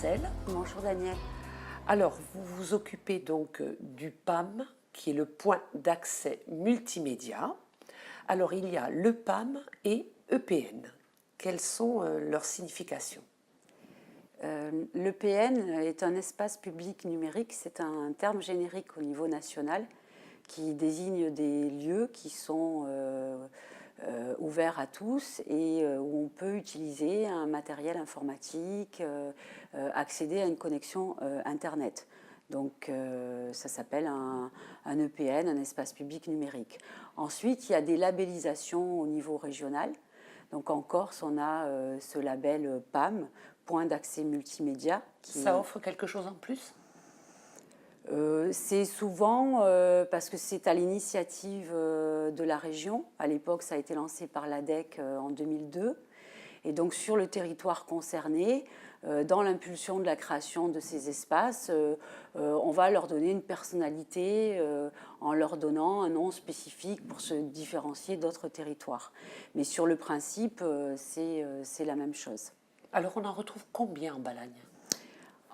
Marcel. Bonjour Daniel. Alors, vous vous occupez donc du PAM, qui est le point d'accès multimédia. Alors, il y a le PAM et EPN. Quelles sont leurs significations? L'EPN est un espace public numérique, c'est un terme générique au niveau national qui désigne des lieux qui sont ouverts à tous et où on peut utiliser un matériel informatique, accéder à une connexion Internet. Donc ça s'appelle un EPN, un espace public numérique. Ensuite, il y a des labellisations au niveau régional. Donc en Corse, on a ce label PAM, point d'accès multimédia. Ça offre quelque chose en plus? C'est souvent parce que c'est à l'initiative de la région. À l'époque, ça a été lancé par l'ADEC en 2002. Et donc sur le territoire concerné, dans l'impulsion de la création de ces espaces, on va leur donner une personnalité en leur donnant un nom spécifique pour se différencier d'autres territoires. Mais sur le principe, c'est la même chose. Alors on en retrouve combien en Balagne?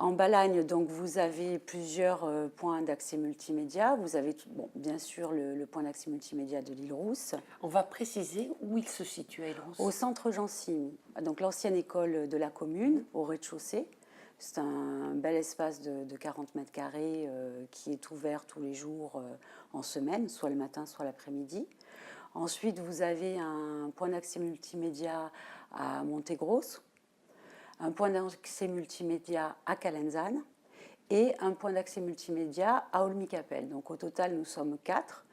En Balagne, donc, vous avez plusieurs points d'accès multimédia. Vous avez bien sûr le point d'accès multimédia de l'île Rousse. On va préciser où il se situe à l'île Rousse. Au centre Jean-Sime, donc l'ancienne école de la commune, au rez-de-chaussée. C'est un bel espace de 40 mètres carrés qui est ouvert tous les jours en semaine, soit le matin, soit l'après-midi. Ensuite, vous avez un point d'accès multimédia à Montégrosse, un point d'accès multimédia à Calenzane et un point d'accès multimédia à Olmicapelle. Donc au total, nous sommes 4.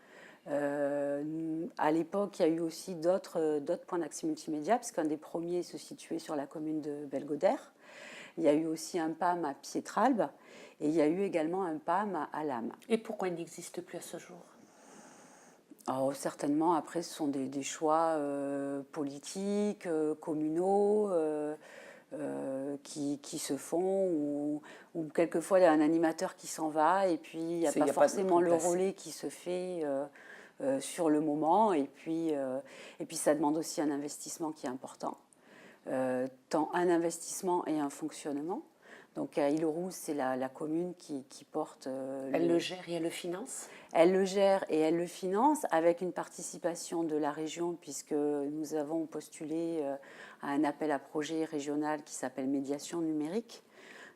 À l'époque, il y a eu aussi d'autres points d'accès multimédia, puisqu'un des premiers se situait sur la commune de Belgodère. Il y a eu aussi un PAM à Pietralbe et il y a eu également un PAM à Lam. Et pourquoi il n'existe plus à ce jour? Alors, certainement, après, ce sont des choix politiques, communaux, qui se font, ou quelquefois il y a un animateur qui s'en va et puis il n'y a pas forcément le relais qui se fait sur le moment, et puis ça demande aussi un investissement qui est important, tant un investissement et un fonctionnement. Donc à Île-Rousse, c'est la commune qui porte... Elle le gère et elle le finance? Elle le gère et elle le finance avec une participation de la région, puisque nous avons postulé à un appel à projet régional qui s'appelle Médiation numérique,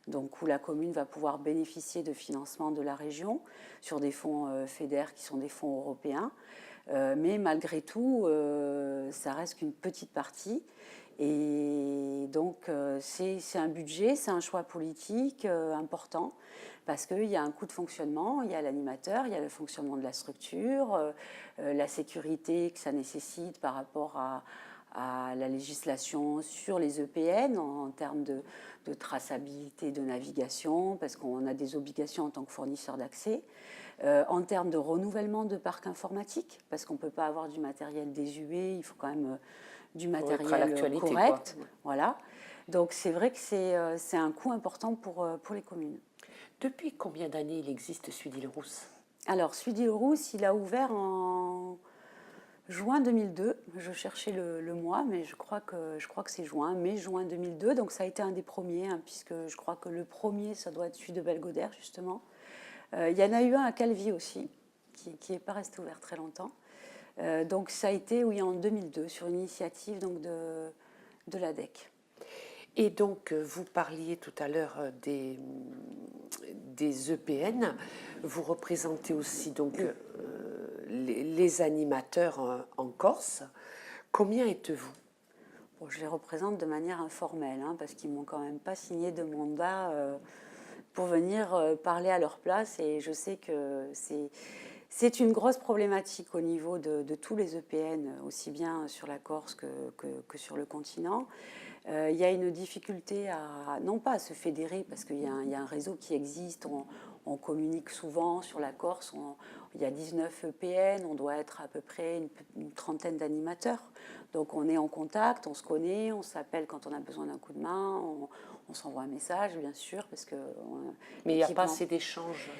donc où la commune va pouvoir bénéficier de financement de la région sur des fonds FEDER qui sont des fonds européens. Mais malgré tout, ça reste qu'une petite partie. Et donc, c'est un budget, c'est un choix politique important, parce qu'il y a un coût de fonctionnement, il y a l'animateur, il y a le fonctionnement de la structure, la sécurité que ça nécessite par rapport à la législation sur les EPN en termes de traçabilité de navigation, parce qu'on a des obligations en tant que fournisseur d'accès, en termes de renouvellement de parc informatique, parce qu'on ne peut pas avoir du matériel désuet, il faut quand même du matériel correct. Voilà. Donc c'est vrai que c'est un coût important pour les communes. Depuis combien d'années il existe Sud-Île-Rousse? Alors Sud-Île-Rousse, il a ouvert en juin 2002. Je cherchais le mois, mais je crois que c'est mai-juin 2002. Donc ça a été un des premiers, puisque je crois que le premier, ça doit être celui de Belgodère, justement. Il y en a eu un à Calvi aussi, qui n'est pas resté ouvert très longtemps. Donc ça a été, oui, en 2002, sur une initiative donc, de l'ADEC. Et donc, vous parliez tout à l'heure des EPN. Vous représentez aussi donc, les animateurs en Corse. Combien êtes-vous? Bon, je les représente de manière informelle, parce qu'ils ne m'ont quand même pas signé de mandat pour venir parler à leur place. Et je sais que c'est une grosse problématique au niveau de tous les EPN, aussi bien sur la Corse que sur le continent. Il y a une difficulté non pas à se fédérer, parce qu'il y a un réseau qui existe, on communique souvent sur la Corse, il y a 19 EPN, on doit être à peu près une trentaine d'animateurs. Donc on est en contact, on se connaît, on s'appelle quand on a besoin d'un coup de main, on s'envoie un message, bien sûr, parce que... Mais il n'y a pas assez d'échanges.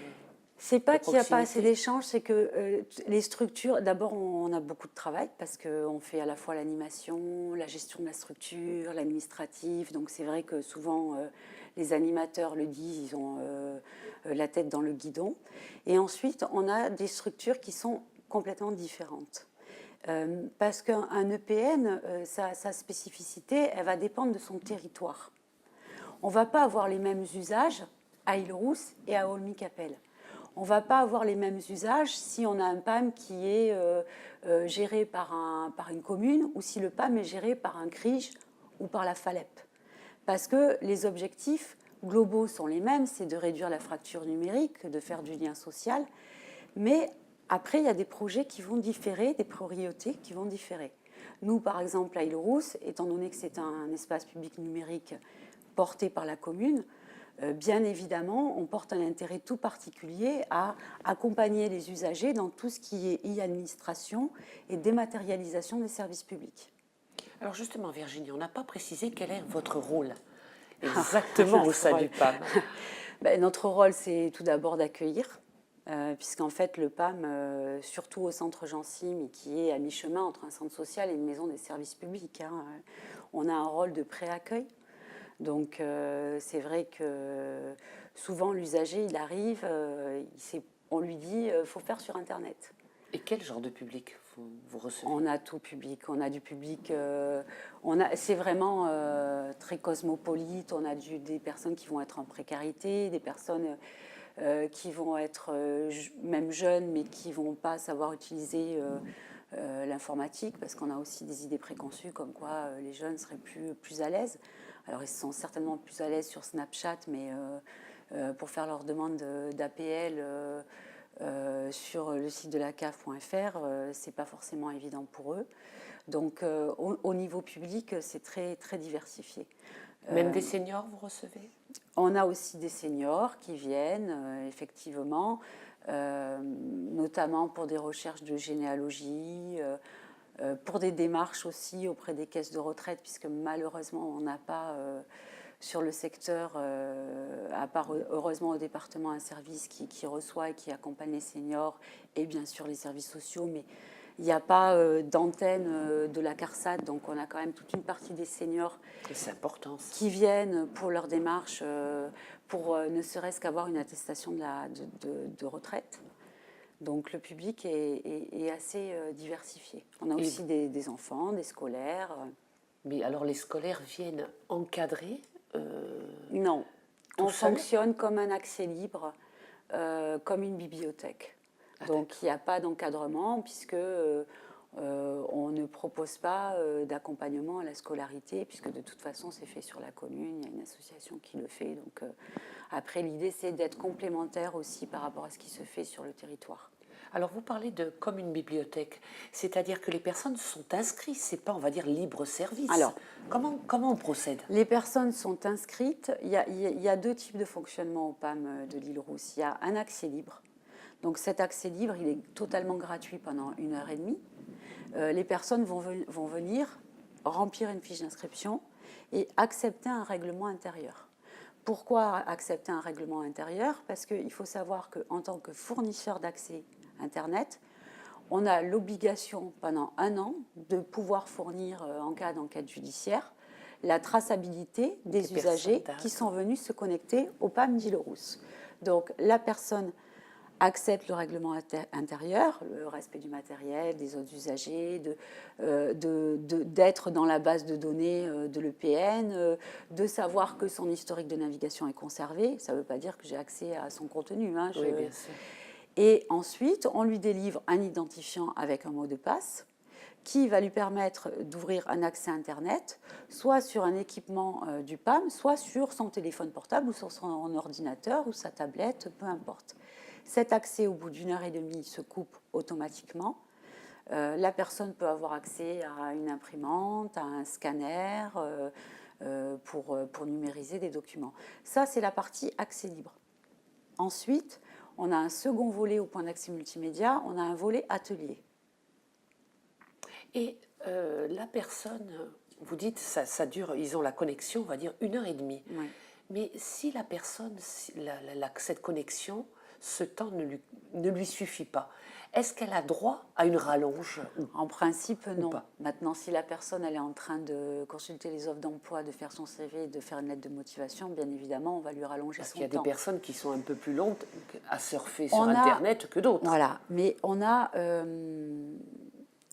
C'est pas qu'il n'y a pas assez d'échanges, c'est que les structures, d'abord on a beaucoup de travail parce qu'on fait à la fois l'animation, la gestion de la structure, l'administratif, donc c'est vrai que souvent les animateurs le disent, ils ont la tête dans le guidon. Et ensuite, on a des structures qui sont complètement différentes. Parce qu'un EPN, sa spécificité, elle va dépendre de son territoire. On ne va pas avoir les mêmes usages à Île-Rousse et à Olmy-Capelle. On ne va pas avoir les mêmes usages si on a un PAM qui est géré par une commune ou si le PAM est géré par un CRIJ ou par la FALEP. Parce que les objectifs globaux sont les mêmes, c'est de réduire la fracture numérique, de faire du lien social, mais après, il y a des projets qui vont différer, des priorités qui vont différer. Nous, par exemple, à Île-Rousse, étant donné que c'est un espace public numérique porté par la commune, bien évidemment, on porte un intérêt tout particulier à accompagner les usagers dans tout ce qui est e-administration et dématérialisation des services publics. Alors justement, Virginie, on n'a pas précisé quel est votre rôle exactement au sein du PAM. Notre rôle, c'est tout d'abord d'accueillir, puisqu'en fait, le PAM, surtout au centre Jean Sim, qui est à mi-chemin entre un centre social et une maison des services publics, on a un rôle de pré-accueil. Donc c'est vrai que souvent l'usager, il arrive, on lui dit faut faire sur Internet. Et quel genre de public vous recevez? On a tout public, on a du public, c'est vraiment très cosmopolite, on a des personnes qui vont être en précarité, des personnes qui vont être même jeunes mais qui ne vont pas savoir utiliser l'informatique parce qu'on a aussi des idées préconçues comme quoi les jeunes seraient plus à l'aise. Alors, ils sont certainement plus à l'aise sur Snapchat, mais pour faire leur demande d'APL sur le site de la CAF.fr, c'est pas forcément évident pour eux. Donc, au niveau public, c'est très, très diversifié. Même des seniors, vous recevez? On a aussi des seniors qui viennent, effectivement, notamment pour des recherches de généalogie, pour des démarches aussi auprès des caisses de retraite, puisque malheureusement, on n'a pas sur le secteur, à part heureusement au département, un service qui reçoit et qui accompagne les seniors et bien sûr les services sociaux, mais il n'y a pas d'antenne de la CARSAT, donc on a quand même toute une partie des seniors c'est important, qui viennent pour leur démarche, pour ne serait-ce qu'avoir une attestation de retraite. Donc le public est assez diversifié. On a aussi des enfants, des scolaires. Mais alors les scolaires viennent encadrer Non, on fonctionne comme un accès libre, comme une bibliothèque. Donc il n'y a pas d'encadrement puisque on ne propose pas d'accompagnement à la scolarité puisque de toute façon c'est fait sur la commune, il y a une association qui le fait. Donc après l'idée c'est d'être complémentaire aussi par rapport à ce qui se fait sur le territoire. Alors vous parlez de comme une bibliothèque, c'est-à-dire que les personnes sont inscrites, c'est pas on va dire libre service. Alors comment on procède? Les personnes sont inscrites, il y a deux types de fonctionnement au PAM de l'Île-Rousse. Il y a un accès libre. Donc cet accès libre, il est totalement gratuit pendant 1h30. Les personnes vont venir remplir une fiche d'inscription et accepter un règlement intérieur. Pourquoi accepter un règlement intérieur? Parce qu'il faut savoir qu'en tant que fournisseur d'accès Internet, on a l'obligation pendant 1 an de pouvoir fournir, en cas d'enquête judiciaire, la traçabilité des usagers qui sont venus se connecter au PAM d'Île-Rousse. Donc la personne accepte le règlement intérieur, le respect du matériel, des autres usagers, d'être dans la base de données de l'EPN, de savoir que son historique de navigation est conservé. Ça ne veut pas dire que j'ai accès à son contenu. Oui, bien sûr. Et ensuite, on lui délivre un identifiant avec un mot de passe qui va lui permettre d'ouvrir un accès Internet, soit sur un équipement du PAM, soit sur son téléphone portable ou sur son ordinateur ou sa tablette, peu importe. Cet accès, au bout d'1h30, se coupe automatiquement. La personne peut avoir accès à une imprimante, à un scanner pour numériser des documents. Ça, c'est la partie accès libre. Ensuite, on a un second volet au point d'accès multimédia, on a un volet atelier. Et la personne, vous dites, ça dure, ils ont la connexion, on va dire 1h30. Oui. Mais si la personne, cette connexion ce temps ne lui suffit pas. Est-ce qu'elle a droit à une rallonge En principe, non. pas. Maintenant, si la personne elle est en train de consulter les offres d'emploi, de faire son CV, de faire une lettre de motivation, bien évidemment, on va lui rallonger Parce son qu'il y a temps. des personnes qui sont un peu plus longues à surfer sur On a- Internet que d'autres. Voilà, mais on a...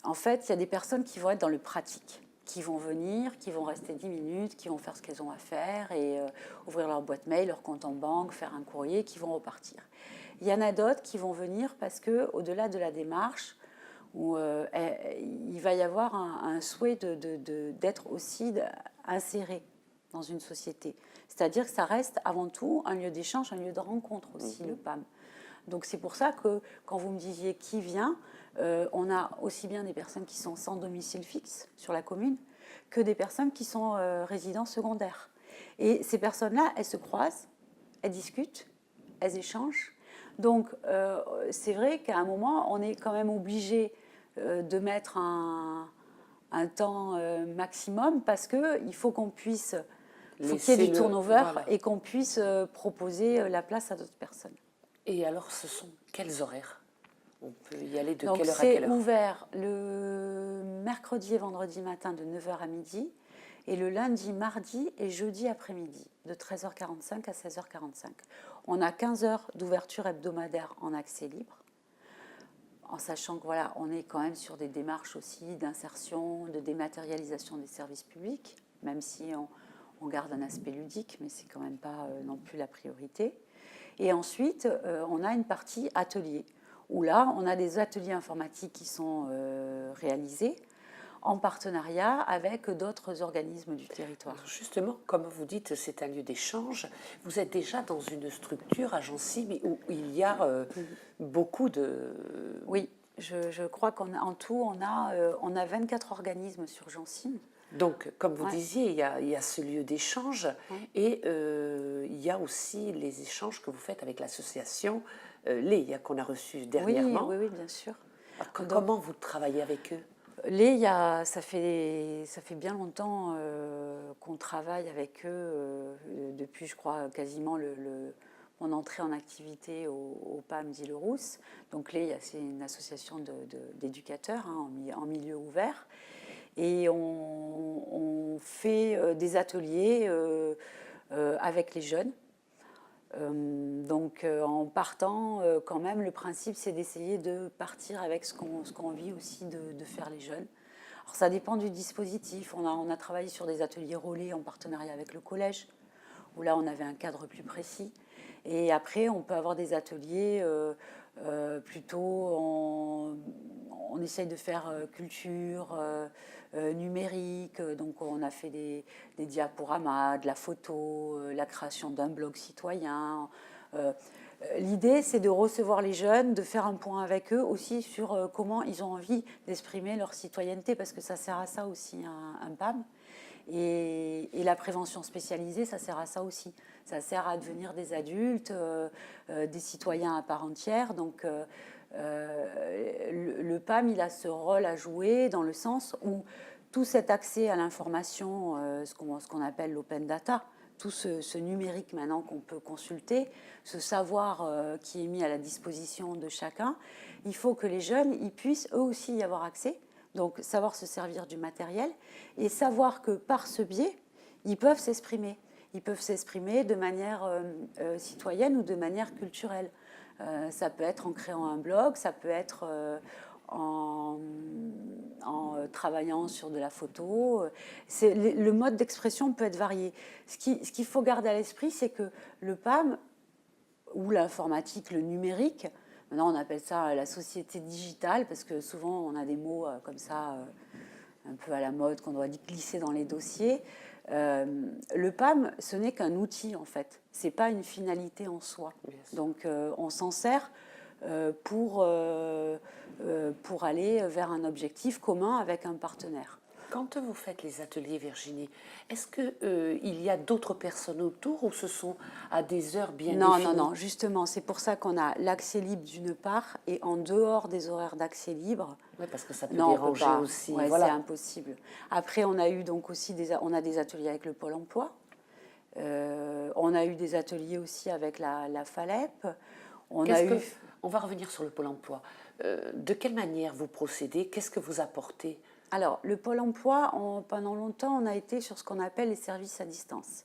en fait, il y a des personnes qui vont être dans le pratique, qui vont venir, qui vont rester 10 minutes, qui vont faire ce qu'elles ont à faire et ouvrir leur boîte mail, leur compte en banque, faire un courrier, qui vont repartir. Il y en a d'autres qui vont venir parce que, au-delà de la démarche, où il va y avoir un souhait d'être aussi inséré dans une société. C'est-à-dire que ça reste avant tout un lieu d'échange, un lieu de rencontre aussi, le PAM. Donc c'est pour ça que quand vous me disiez qui vient, on a aussi bien des personnes qui sont sans domicile fixe sur la commune que des personnes qui sont résidents secondaires. Et ces personnes-là, elles se croisent, elles discutent, elles échangent. Donc c'est vrai qu'à un moment, on est quand même obligé de mettre un temps maximum parce qu'il faut qu'on puisse, faut qu'il y ait du turnover voilà. et qu'on puisse proposer la place à d'autres personnes. Et alors, ce sont quels horaires? On peut y aller de Donc quelle heure à quelle heure? c'est ouvert le mercredi et vendredi matin de 9h à midi et le lundi, mardi et jeudi après-midi de 13h45 à 16h45. On a 15 heures d'ouverture hebdomadaire en accès libre, en sachant que voilà, on est quand même sur des démarches aussi d'insertion, de dématérialisation des services publics, même si on garde un aspect ludique, mais c'est quand même pas non plus la priorité. Et ensuite, on a une partie atelier, où là, on a des ateliers informatiques qui sont réalisés en partenariat avec d'autres organismes du territoire. Alors justement, comme vous dites, c'est un lieu d'échange. Vous êtes déjà dans une structure, Agencim, où il y a beaucoup de... Oui, je crois qu'en tout, on a 24 organismes sur Agencim. Donc, comme vous Ouais. disiez, il y a ce lieu d'échange et il y a aussi les échanges que vous faites avec l'association Léa qu'on a reçue dernièrement. Oui, bien sûr. Alors, Donc, comment vous travaillez avec eux? ça fait bien longtemps qu'on travaille avec eux, depuis, je crois, quasiment mon entrée en activité au PAM d'Île-Rousse. Donc c'est une association d'éducateurs en milieu ouvert. Et on fait des ateliers avec les jeunes. Donc en partant, quand même, le principe, c'est d'essayer de partir avec ce qu'on vit aussi de faire les jeunes. Alors ça dépend du dispositif. On a travaillé sur des ateliers relais en partenariat avec le collège, où là, on avait un cadre plus précis. Et après, on peut avoir des ateliers plutôt, on essaye de faire culture, numérique. Donc, on a fait des diaporamas, de la photo, la création d'un blog citoyen. L'idée, c'est de recevoir les jeunes, de faire un point avec eux aussi sur comment ils ont envie d'exprimer leur citoyenneté, parce que ça sert à ça aussi, un PAM. Et la prévention spécialisée, ça sert à ça aussi. Ça sert à devenir des adultes, des citoyens à part entière. Donc, le PAM, il a ce rôle à jouer dans le sens où tout cet accès à l'information, ce qu'on appelle l'open data, tout ce numérique maintenant qu'on peut consulter, ce savoir qui est mis à la disposition de chacun, il faut que les jeunes ils puissent eux aussi y avoir accès. Donc savoir se servir du matériel et savoir que par ce biais, ils peuvent s'exprimer. Ils peuvent s'exprimer de manière citoyenne ou de manière culturelle. Ça peut être en créant un blog, ça peut être en travaillant sur de la photo. Le mode d'expression peut être varié. Ce qu'il faut garder à l'esprit, c'est que le PAM, ou l'informatique, le numérique, maintenant on appelle ça la société digitale, parce que souvent on a des mots comme ça, un peu à la mode, qu'on doit glisser dans les dossiers. Le PAM, ce n'est qu'un outil en fait, c'est pas une finalité en soi. Donc on s'en sert pour aller vers un objectif commun avec un partenaire. Quand vous faites les ateliers, Virginie, est-ce qu'il y a d'autres personnes autour ou ce sont à des heures bien définies? Non, justement, c'est pour ça qu'on a l'accès libre d'une part et en dehors des horaires d'accès libre. Oui, parce que ça peut déranger aussi. Ouais, voilà. C'est impossible. Après, on a eu donc aussi on a des ateliers avec le Pôle emploi. On a eu des ateliers aussi avec la FALEP. On va revenir sur le Pôle emploi. De quelle manière vous procédez? Qu'est-ce que vous apportez? Alors, le Pôle emploi, pendant longtemps, on a été sur ce qu'on appelle les services à distance.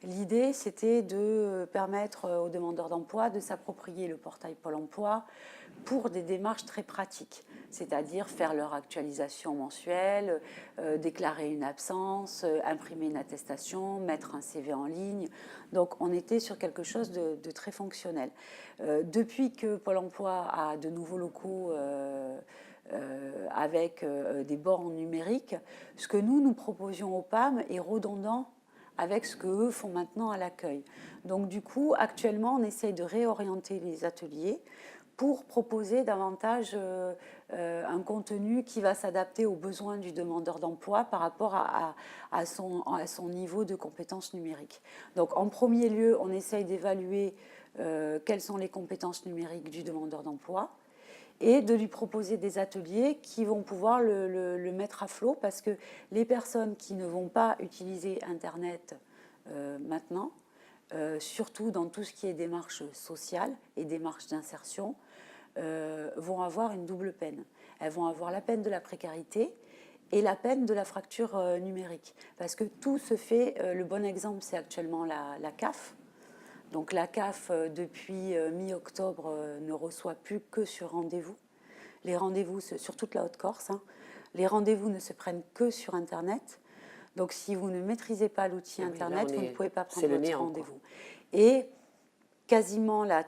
L'idée, c'était de permettre aux demandeurs d'emploi de s'approprier le portail Pôle emploi pour des démarches très pratiques, c'est-à-dire faire leur actualisation mensuelle, déclarer une absence, imprimer une attestation, mettre un CV en ligne. Donc, on était sur quelque chose de très fonctionnel. Depuis que Pôle emploi a de nouveaux locaux avec des bornes numériques, ce que nous proposions aux PAM est redondant avec ce qu'eux font maintenant à l'accueil. Donc du coup, actuellement, on essaye de réorienter les ateliers pour proposer davantage un contenu qui va s'adapter aux besoins du demandeur d'emploi par rapport à son niveau de compétences numériques. Donc en premier lieu, on essaye d'évaluer quelles sont les compétences numériques du demandeur d'emploi et de lui proposer des ateliers qui vont pouvoir le mettre à flot, parce que les personnes qui ne vont pas utiliser Internet maintenant, surtout dans tout ce qui est démarche sociale et démarche d'insertion, vont avoir une double peine. Elles vont avoir la peine de la précarité et la peine de la fracture numérique. Parce que tout se fait, le bon exemple c'est actuellement la CAF. Donc la CAF, depuis mi-octobre, ne reçoit plus que sur rendez-vous. Les rendez-vous, sur toute la Haute-Corse, les rendez-vous ne se prennent que sur Internet. Donc si vous ne maîtrisez pas l'outil Internet, vous ne pouvez pas prendre votre rendez-vous. Et quasiment la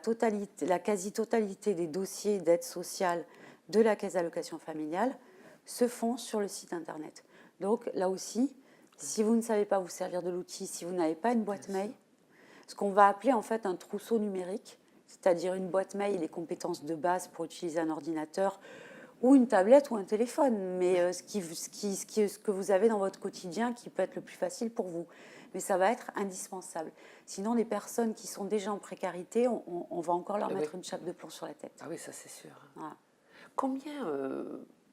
quasi-totalité des dossiers d'aide sociale de la Caisse d'allocation familiale se font sur le site Internet. Donc là aussi, si vous ne savez pas vous servir de l'outil, si vous n'avez pas une boîte mail, ce qu'on va appeler en fait un trousseau numérique, c'est-à-dire une boîte mail, les compétences de base pour utiliser un ordinateur ou une tablette ou un téléphone, mais ce que vous avez dans votre quotidien qui peut être le plus facile pour vous. Mais ça va être indispensable. Sinon, les personnes qui sont déjà en précarité, on va encore leur mettre une chape de plomb sur la tête. Ah oui, ça c'est sûr. Voilà. Combien,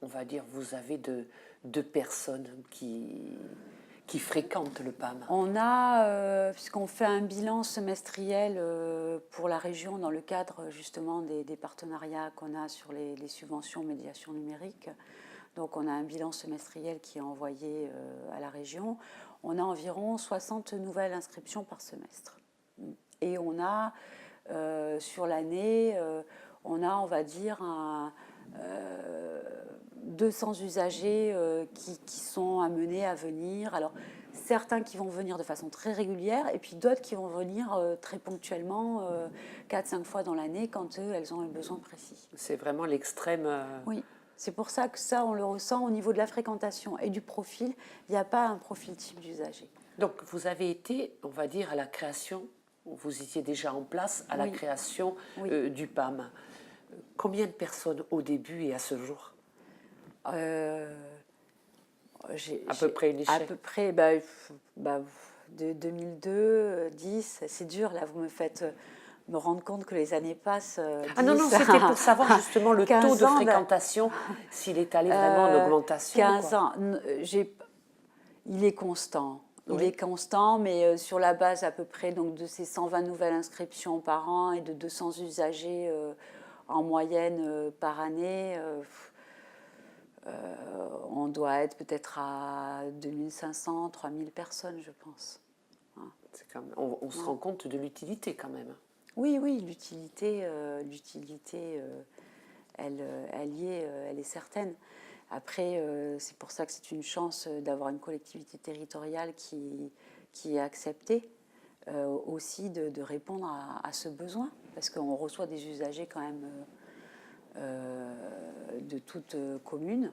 on va dire, vous avez de personnes qui fréquentent le PAM? On a, puisqu'on fait un bilan semestriel pour la région dans le cadre justement des partenariats qu'on a sur les subventions médiation numérique, donc on a un bilan semestriel qui est envoyé à la région. On a environ 60 nouvelles inscriptions par semestre. Et on a, sur l'année, on va dire, 200 usagers qui sont amenés à venir. Alors, certains qui vont venir de façon très régulière et puis d'autres qui vont venir très ponctuellement, 4-5 fois dans l'année quand elles ont un besoin précis. C'est vraiment l'extrême... Oui, c'est pour ça que ça, on le ressent au niveau de la fréquentation et du profil. Il n'y a pas un profil type d'usager. Donc, vous avez été, on va dire, à la création, vous étiez déjà en place à la création du PAM. Combien de personnes au début et à ce jour? À peu près une échelle. À peu près, de 2002, 10, c'est dur, là, vous me faites me rendre compte que les années passent. 10, non, c'était pour savoir justement le taux de fréquentation, s'il est allé vraiment en augmentation. 15 ans, il est constant. Il est constant, mais sur la base à peu près donc, de ces 120 nouvelles inscriptions par an et de 200 usagers en moyenne par année, on doit être peut-être à 2500, 3000 personnes, je pense. Quand même, on se rend compte de l'utilité quand même. Oui, l'utilité, elle est certaine. Après, c'est pour ça que c'est une chance d'avoir une collectivité territoriale qui est acceptée aussi de répondre à ce besoin, parce qu'on reçoit des usagers quand même de toute commune.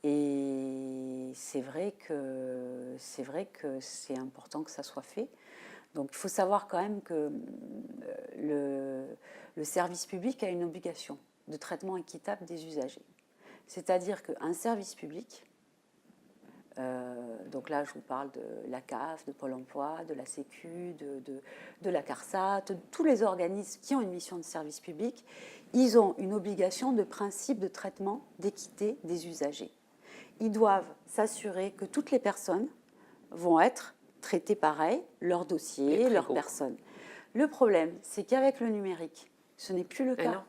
Et c'est vrai que c'est important que ça soit fait. Donc il faut savoir quand même que le service public a une obligation de traitement équitable des usagers. C'est-à-dire qu'un service public, donc là je vous parle de la CAF, de Pôle emploi, de la Sécu, de la CARSAT, de tous les organismes qui ont une mission de service public, ils ont une obligation de principe de traitement d'équité des usagers. Ils doivent s'assurer que toutes les personnes vont être traitées pareil, leur dossier, leur personne. Le problème, c'est qu'avec le numérique, Ce n'est plus le Ah cas. non.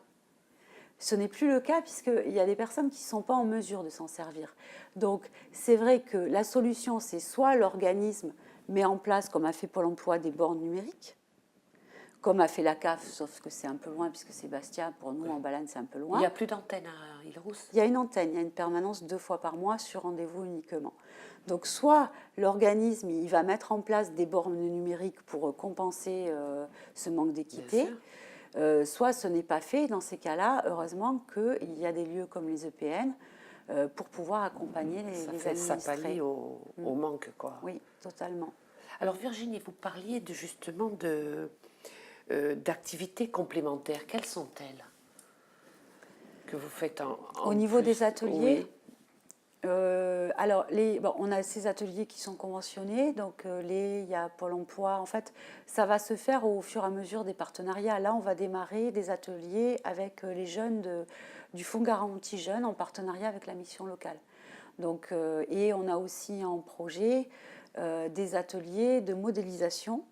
Ce n'est plus le cas puisqu'il y a des personnes qui ne sont pas en mesure de s'en servir. Donc, c'est vrai que la solution, c'est soit l'organisme met en place, comme a fait Pôle emploi, des bornes numériques, comme a fait la CAF, sauf que c'est un peu loin, puisque c'est Bastia, pour nous, en Balane, c'est un peu Il loin. n'y a plus d'antenne à Île-Rousse? Il y a une antenne, il y a une permanence 2 fois par mois sur rendez-vous uniquement. Donc, soit l'organisme, il va mettre en place des bornes numériques pour compenser ce manque d'équité, soit ce n'est pas fait. Dans ces cas-là, heureusement qu'il y a des lieux comme les EPN pour pouvoir accompagner les administrés. Ça pallie au manque, quoi. Oui, totalement. Alors Virginie, vous parliez justement d'activités complémentaires. Quelles sont-elles que vous faites en Au niveau plus? des ateliers, Oui. alors, on a ces ateliers qui sont conventionnés, donc il y a Pôle emploi. En fait, ça va se faire au fur et à mesure des partenariats. Là, on va démarrer des ateliers avec les jeunes du Fonds Garantie Jeunes en partenariat avec la mission locale. Donc, et on a aussi en projet des ateliers de modélisation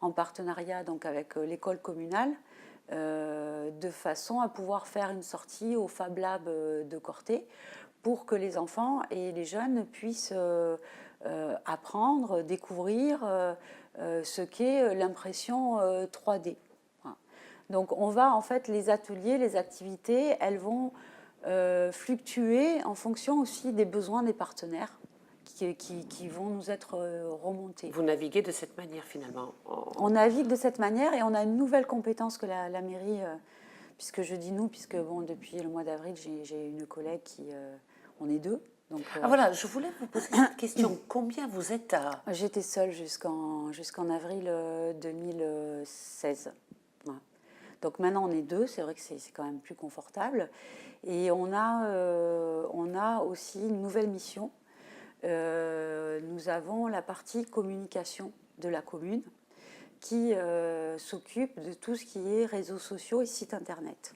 en partenariat donc, avec l'école communale, de façon à pouvoir faire une sortie au Fab Lab de Corté pour que les enfants et les jeunes puissent apprendre, découvrir ce qu'est l'impression 3D. Voilà. Donc on va en fait, les ateliers, les activités, elles vont fluctuer en fonction aussi des besoins des partenaires qui vont nous être remontés. Vous naviguez de cette manière finalement. On navigue de cette manière et on a une nouvelle compétence que la mairie, puisque je dis nous, puisque bon, depuis le mois d'avril, j'ai une collègue qui... on est 2. Donc, Ah voilà, je voulais vous poser cette question. Combien vous êtes à... J'étais seule jusqu'en avril 2016. Voilà. Donc maintenant on est 2, c'est vrai que c'est quand même plus confortable. Et on a aussi une nouvelle mission. Nous avons la partie communication de la commune qui s'occupe de tout ce qui est réseaux sociaux et sites internet.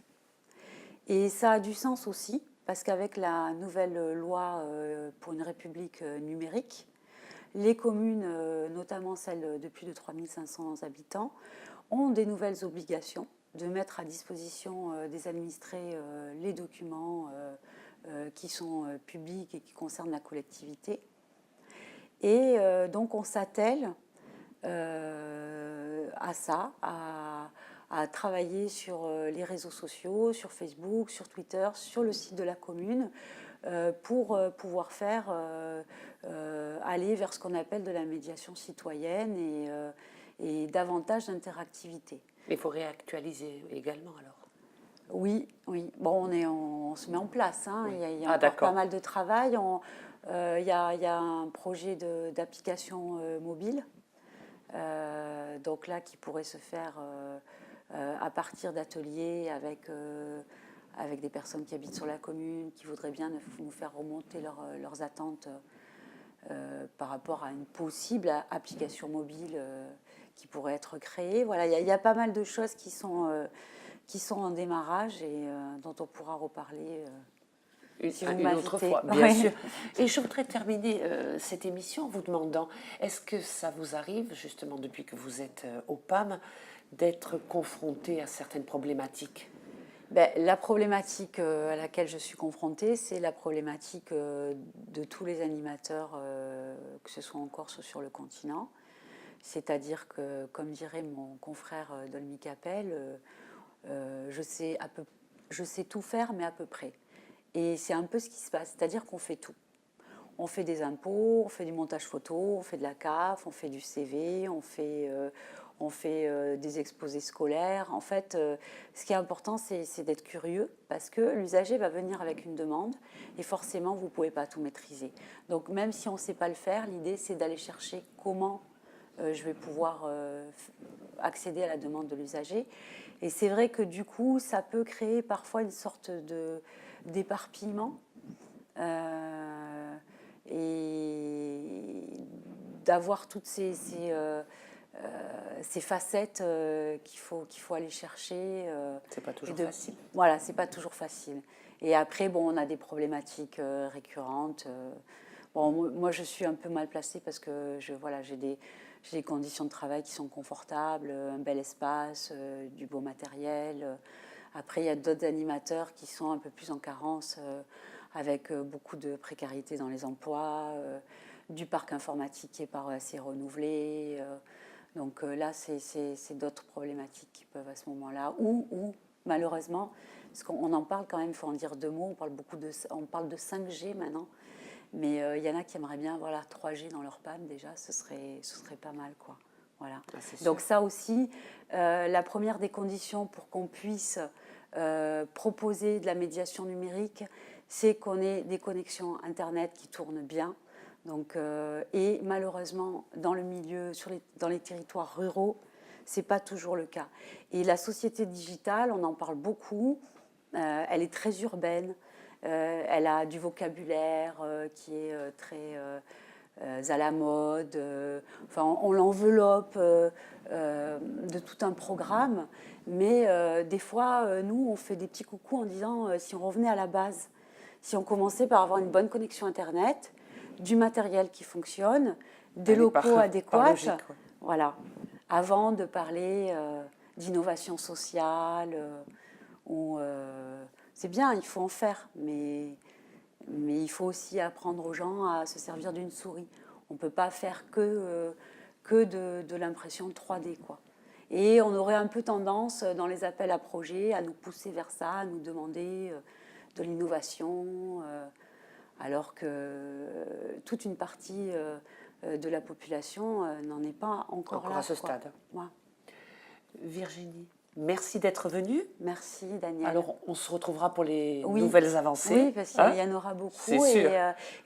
Et ça a du sens aussi, parce qu'avec la nouvelle loi pour une république numérique, les communes, notamment celles de plus de 3500 habitants, ont des nouvelles obligations de mettre à disposition des administrés les documents qui sont publics et qui concernent la collectivité. Et donc on s'attelle à ça, à travailler sur les réseaux sociaux, sur Facebook, sur Twitter, sur le site de la commune, pour pouvoir faire aller vers ce qu'on appelle de la médiation citoyenne et davantage d'interactivité. Il faut réactualiser également alors. Oui, oui. Bon, on se met en place. Hein. Oui. Il y a encore pas mal de travail. Il y a un projet d'application mobile, donc là qui pourrait se faire à partir d'ateliers avec des personnes qui habitent sur la commune, qui voudraient bien nous faire remonter leurs attentes par rapport à une possible application mobile qui pourrait être créée. Voilà, il y a pas mal de choses qui sont en démarrage et dont on pourra reparler une autre fois, bien sûr. Et je voudrais terminer cette émission en vous demandant, est-ce que ça vous arrive, justement depuis que vous êtes au PAM, d'être confronté à certaines problématiques? La problématique à laquelle je suis confrontée, c'est la problématique de tous les animateurs, que ce soit en Corse ou sur le continent. C'est-à-dire que, comme dirait mon confrère Dolmy Capel, je sais tout faire, mais à peu près. Et c'est un peu ce qui se passe, c'est-à-dire qu'on fait tout. On fait des impôts, on fait du montage photo, on fait de la CAF, on fait du CV, on fait des exposés scolaires. En fait, ce qui est important, c'est d'être curieux parce que l'usager va venir avec une demande et forcément, vous ne pouvez pas tout maîtriser. Donc, même si on ne sait pas le faire, l'idée, c'est d'aller chercher comment je vais pouvoir accéder à la demande de l'usager. Et c'est vrai que du coup, ça peut créer parfois une sorte d'éparpillement et d'avoir toutes ces facettes qu'il faut aller chercher. C'est pas toujours facile. Voilà, c'est pas toujours facile. Et après, bon, on a des problématiques récurrentes. Bon, moi, je suis un peu mal placée parce que j'ai j'ai des conditions de travail qui sont confortables, un bel espace, du beau matériel. Après, il y a d'autres animateurs qui sont un peu plus en carence, avec beaucoup de précarité dans les emplois, du parc informatique qui n'est pas assez renouvelé. Donc là, c'est d'autres problématiques qui peuvent à ce moment-là, ou malheureusement, parce qu'on en parle quand même, il faut en dire deux mots, on parle de 5G maintenant, mais il y en a qui aimeraient bien avoir la 3G dans leur PAM déjà, ce serait pas mal, quoi. Voilà. Donc ça aussi, la première des conditions pour qu'on puisse proposer de la médiation numérique, c'est qu'on ait des connexions Internet qui tournent bien. Donc, et malheureusement, dans le milieu, dans les territoires ruraux, ce n'est pas toujours le cas. Et la société digitale, on en parle beaucoup, elle est très urbaine, elle a du vocabulaire qui est très à la mode, enfin, on l'enveloppe de tout un programme, mais des fois, nous, on fait des petits coucous en disant si on revenait à la base, si on commençait par avoir une bonne connexion Internet, du matériel qui fonctionne, des locaux adéquats, voilà, avant de parler d'innovation sociale, c'est bien, il faut en faire, mais il faut aussi apprendre aux gens à se servir d'une souris. On ne peut pas faire que de l'impression 3D, quoi. Et on aurait un peu tendance, dans les appels à projets, à nous pousser vers ça, à nous demander de l'innovation, alors que toute une partie de la population n'en est pas encore là. À ce stade. Ouais. Virginie, merci d'être venue. Merci Daniel. Alors on se retrouvera pour les nouvelles avancées. Oui, parce qu'il y en aura beaucoup. C'est sûr.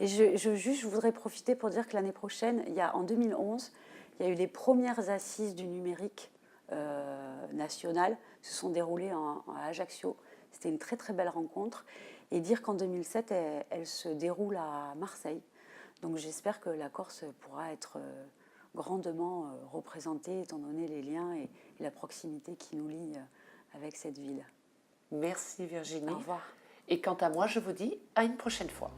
Et je voudrais profiter pour dire que l'année prochaine, en 2011, il y a eu les premières assises du numérique national qui se sont déroulées à Ajaccio. C'était une très très belle rencontre. Et dire qu'en 2007, elle se déroule à Marseille. Donc j'espère que la Corse pourra être grandement représentée, étant donné les liens et la proximité qui nous lie avec cette ville. Merci Virginie. Au revoir. Et quant à moi, je vous dis à une prochaine fois.